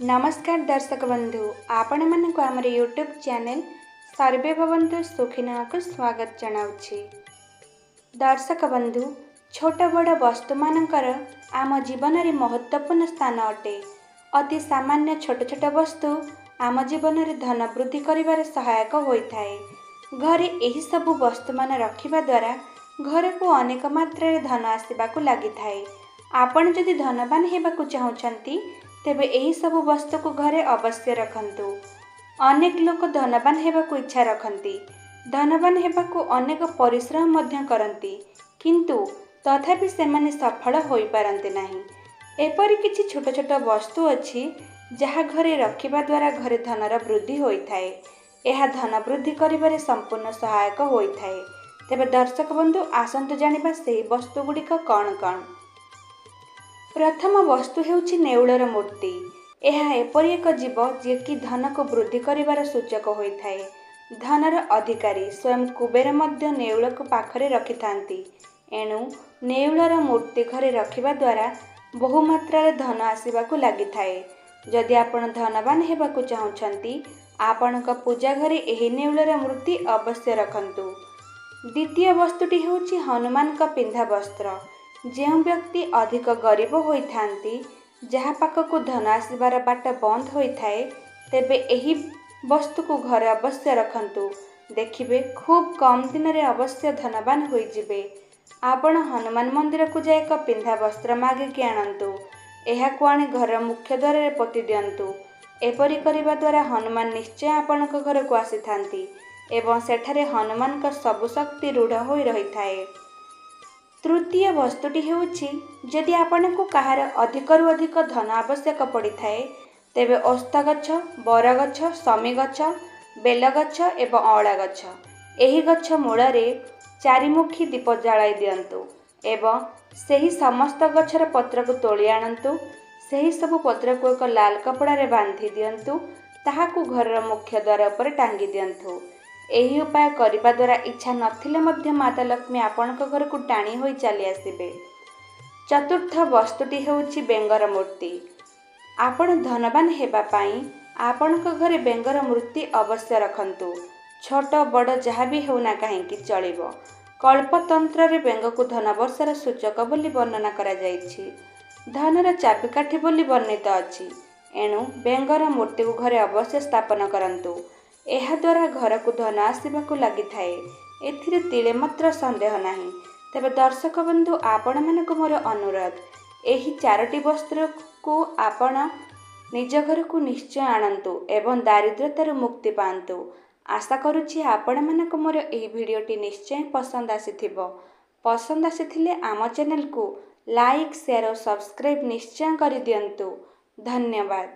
नमस्कार दर्शक बंधु आपण मानक आमर यूट्यूब चैनल सर्वे भवंतु सुखिना को स्वागत जनाउछि। दर्शक बंधु छोट बड़ वस्तु मानकर आम जीवन रे महत्वपूर्ण स्थान अटे। अति सामान्य छोट छोट वस्तु आम जीवन रे धन वृद्धि करिवार सहायक होइथाए। घरे एही सबु वस्तु मान रखिबा द्वारा घर को अनेक मात्रा रे धन आसीबाकु लागिथाए। आपण जदि धनवान हेबाकु चाहुछंती तेबे एही सबु वस्तु को घरे अवश्य रखंतु। अनेक लोक धनवान हेबाकु इच्छा रखंती, धनवान हेबाकु अनेक परिश्रम मध्य करंती, किंतु तथापि सेमाने सफल होई पारंते नाही। एपरि किछि छोट छोट वस्तु अछि जहा घरे रखिबा द्वारा घरे धनर वृद्धि होइथाए। एहा धन वृद्धि करिबारे संपूर्ण सहायक होइथाए। तेबे दर्शक बंधु आसंतु जानिबा सेही वस्तु गुड़िक कौन कौन। प्रथम वस्तु हेउछि नेउलर मूर्ति। यह एपरि एक जीव जे कि धन को वृद्धि करिवार सूचक होइथाए। धनर अधिकारी स्वयं कुबेर मध्य नेउल को पाखरे रखिथांती। एणु नेउलर मूर्ति घरे रखिबा द्वारा बहु मात्रा रे धन आसीबाकु लागिथाए। जदि आपण धनवान हेबाकु चाहुछंती आपणक पूजा घरे एही नेउलर मूर्ति अवश्य रखंतु। द्वितीय वस्तुटी हेउछि हनुमान का पिंधा वस्त्र। जो व्यक्ति अधिक गरीब होइथांती, जहा पाखकु धन आसीबार बाट बंद होइथाए, तेबे एही वस्तु को घर अवश्य रखंतु। देखिबे खूब कम दिन रे अवश्य धनवान होई जिबे। आपण हनुमान मंदिर को जाय एक पिंधा वस्त्र मागे कि आणंतु। एहा को आनी घर मुख्य द्वार रे पोति दियंतु। एपरि करिबा द्वारा हनुमान निश्चय आपणक घर को आसीथांती एवं सेठारे हनुमान का सब शक्ति रूढ़ होई रहिथाए। तृतीय वस्तुटी हेउछि जदि आपनको कहार अधिकरु अधिक धन आवश्यक पड़िथाए, तेबे ओस्त गछ, बर गछ, समी गछ, बेल गछ एवं अँवला गछ एही गछ मूल रे चारिमुखी दीप जलाई दियंतु एवं सेही समस्त गछर पत्र को तोली आणंतु। सेही सब पत्र को एक लाल कपड़ा रे बांधी दियंतु। ताहाकु घरर मुख्य द्वार उपर टांगी दियंतु। एही उपाय करिबा द्वारा इच्छा नथिले मध्य माता लक्ष्मी आपणक घर को टाणी होई चली आसिबे। चतुर्थ वस्तुटी हेउछि बेंगर मूर्ति। आपण धनवान हेबा पाई आपणक घरे बेंगर मूर्ति अवश्य रखंतु। छोट बड़ जहा भी हेउना काहेकि चलिबो। कल्पतंत्र रे बेंग को धन वर्षर सूचक बोली वर्णना करा जायछि। धनर चाबिकाठी बोली वर्णित अछि। एणु बेंगर मूर्ति को घरे अवश्य स्थापन करंतु। एहा द्वारा घर को धन आसीबाकु लागिथाए। एथिरे तिले मात्र संदेह नाही। तेबे दर्शक बंधु आपण मानक मोर अनुरोध, एही चारोटी वस्त्र को आपण निज घर को निश्चय आणंतु एवं दारिद्र्यतार मुक्ति पांतु। आशा करुछि आपण मानक मोर एही भिडियोटी निश्चय पसंद आसीथिबो। पसंद आसीथिले आम चैनल को लाइक शेयर और सब्सक्राइब निश्चय करि दियंतु। धन्यवाद।